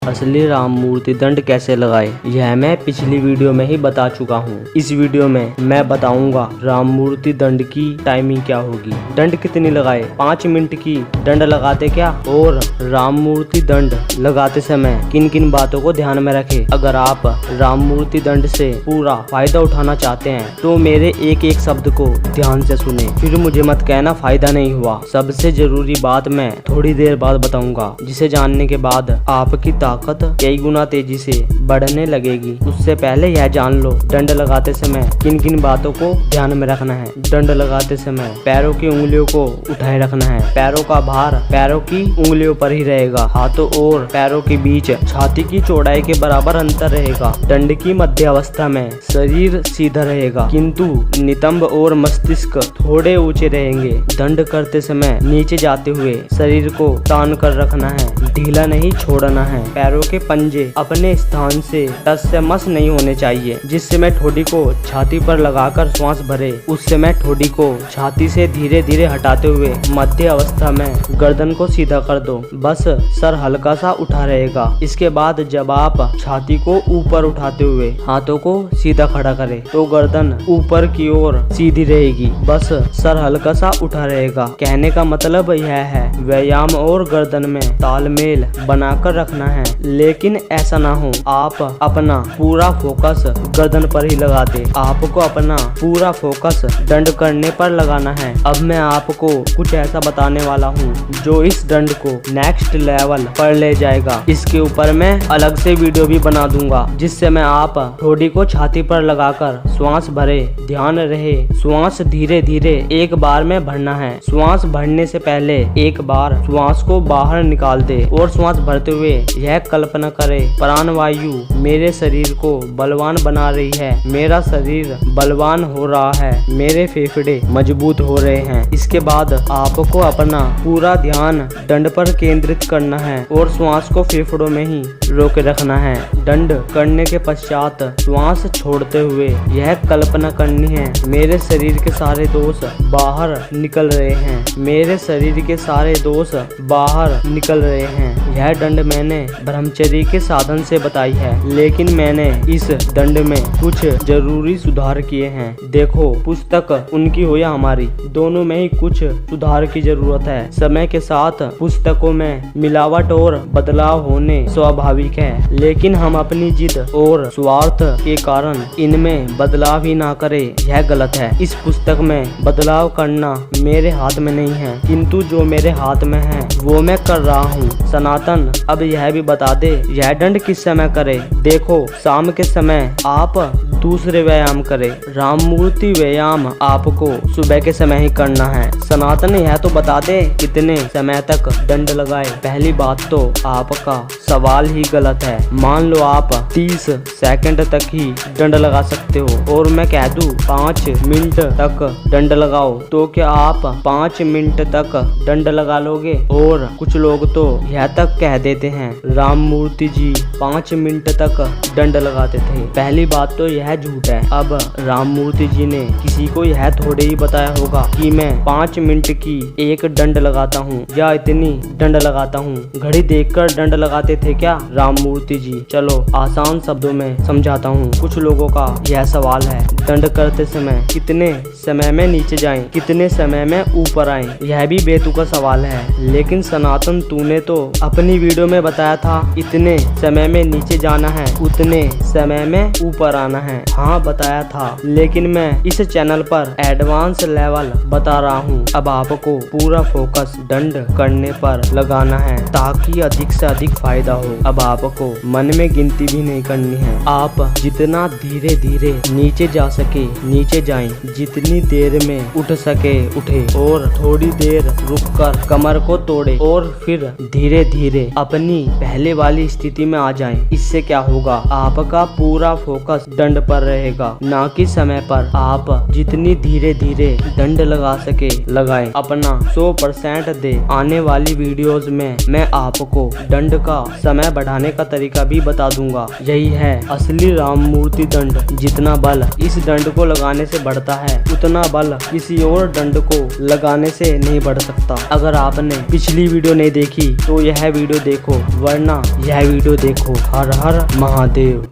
असली राम मूर्ति दंड कैसे लगाए, यह मैं पिछली वीडियो में ही बता चुका हूँ। इस वीडियो में मैं बताऊंगा राम मूर्ति दंड की टाइमिंग क्या होगी, दंड कितनी लगाए, 5 मिनट की दंड लगाते क्या, और राम मूर्ति दंड लगाते समय किन किन बातों को ध्यान में रखें। अगर आप राम मूर्ति दंड से पूरा फायदा उठाना चाहते हैं तो मेरे एक एक शब्द को ध्यान से सुने, फिर मुझे मत कहना फायदा नहीं हुआ। सबसे जरूरी बात मैं थोड़ी देर बाद बताऊंगा, जिसे जानने के बाद आपकी ताकत कई गुना तेजी से बढ़ने लगेगी। उससे पहले यह जान लो दंड लगाते समय किन किन बातों को ध्यान में रखना है। दंड लगाते समय पैरों की उंगलियों को उठाए रखना है। पैरों का भार पैरों की उंगलियों पर ही रहेगा। हाथों और पैरों के बीच छाती की चौड़ाई के बराबर अंतर रहेगा। दंड की मध्य अवस्था में शरीर सीधा रहेगा, किंतु नितंब और मस्तिष्क थोड़े ऊंचे रहेंगे। दंड करते समय नीचे जाते हुए शरीर को तान कर रखना है, ढीला नहीं छोड़ना है। पैरों के पंजे अपने स्थान से टस से मस नहीं होने चाहिए। जिस समय ठोडी को छाती पर लगाकर श्वास भरे, उस समय ठोडी को छाती से धीरे धीरे हटाते हुए मध्य अवस्था में गर्दन को सीधा कर दो। बस सर हल्का सा उठा रहेगा। इसके बाद जब आप छाती को ऊपर उठाते हुए हाथों को सीधा खड़ा करें तो गर्दन ऊपर की ओर सीधी रहेगी। बस सर हल्का सा उठा रहेगा। कहने का मतलब यह है व्यायाम और गर्दन में तालमेल बनाकर रखना है, लेकिन ऐसा ना हो आप अपना पूरा फोकस गर्दन पर ही लगा दे। आपको अपना पूरा फोकस दंड करने पर लगाना है। अब मैं आपको कुछ ऐसा बताने वाला हूँ जो इस दंड को नेक्स्ट लेवल पर ले जाएगा। इसके ऊपर मैं अलग से वीडियो भी बना दूंगा, जिससे मैं आप ठोडी को छाती पर लगाकर श्वास भरे। ध्यान रहे श्वास धीरे धीरे एक बार में भरना है। श्वास भरने से पहले एक बार श्वास को बाहर निकाल दे और श्वास भरते हुए यह कल्पना करे प्राणवायु मेरे शरीर को बलवान बना रही है। मेरा शरीर बलवान हो रहा है, मेरे फेफड़े मजबूत हो रहे हैं। इसके बाद आपको अपना पूरा ध्यान दंड पर केंद्रित करना है और श्वास को फेफड़ों में ही रोके रखना है। दंड करने के पश्चात श्वास छोड़ते हुए यह कल्पना करनी है मेरे शरीर के सारे दोष बाहर निकल रहे हैं। मेरे शरीर के सारे दोष बाहर निकल रहे हैं। यह दंड मैंने ब्रह्मचर्य के साधन से बताई है, लेकिन मैंने इस दंड में कुछ जरूरी सुधार किए हैं। देखो, पुस्तक उनकी हो या हमारी, दोनों में ही कुछ सुधार की जरूरत है। समय के साथ पुस्तकों में मिलावट और बदलाव होने स्वाभाविक है, लेकिन हम अपनी जिद और स्वार्थ के कारण इनमें बदलाव ही ना करें, यह गलत है। इस पुस्तक में बदलाव करना मेरे हाथ में नहीं है, किंतु जो मेरे हाथ में है वो मैं कर रहा हूँ। सनातन अब यह भी बता दे यह दंड किस समय करे। देखो, शाम के समय आप दूसरे व्यायाम करें। राम मूर्ति व्यायाम आपको सुबह के समय ही करना है। सनातन यह तो बता दे कितने समय तक दंड लगाए। पहली बात तो आपका सवाल ही गलत है। मान लो आप 30 सेकंड तक ही दंड लगा सकते हो और मैं कह दूं 5 मिनट तक दंड लगाओ, तो क्या आप 5 मिनट तक दंड लगा लोगे? और कुछ लोग तो यह तक कह देते हैं राम मूर्ति जी 5 मिनट तक दंड लगाते थे। पहली बात तो यह झूठ है। अब राम मूर्ति जी ने किसी को यह थोड़े ही बताया होगा कि मैं 5 मिनट की एक दंड लगाता हूँ या इतनी दंड लगाता हूँ। घड़ी देखकर दंड लगाते थे क्या राम मूर्ति जी? चलो आसान शब्दों में समझाता हूँ। कुछ लोगों का यह सवाल है दंड करते समय कितने समय में नीचे जाएं, कितने समय में ऊपर आएं। यह भी बेतुका सवाल है, लेकिन सनातन तूने तो अपनी वीडियो में बताया था इतने समय में नीचे जाना है, उतने समय में ऊपर आना है। हाँ बताया था, लेकिन मैं इस चैनल पर एडवांस लेवल बता रहा हूँ। अब आपको पूरा फोकस दंड करने पर लगाना है ताकि अधिक से अधिक फायदा हो। अब आपको मन में गिनती भी नहीं करनी है। आप जितना धीरे धीरे नीचे जा सके नीचे जाएं, जितनी देर में उठ सके उठे और थोड़ी देर रुककर कमर को तोड़े और फिर धीरे धीरे अपनी पहले वाली स्थिति में आ जाएं। इससे क्या होगा, आपका पूरा फोकस दंड पर रहेगा, ना कि समय पर। आप जितनी धीरे धीरे दंड लगा सके लगाएं, अपना 100% दे। आने वाली वीडियोस में मैं आपको दंड का समय बढ़ाने का तरीका भी बता दूंगा। यही है असली राम मूर्ति दंड। जितना बल इस दंड को लगाने से बढ़ता है, उतना बल किसी और दंड को लगाने से नहीं बढ़ सकता। अगर आपने पिछली वीडियो नहीं देखी तो यह वीडियो देखो, वरना यह वीडियो देखो। हर हर महादेव।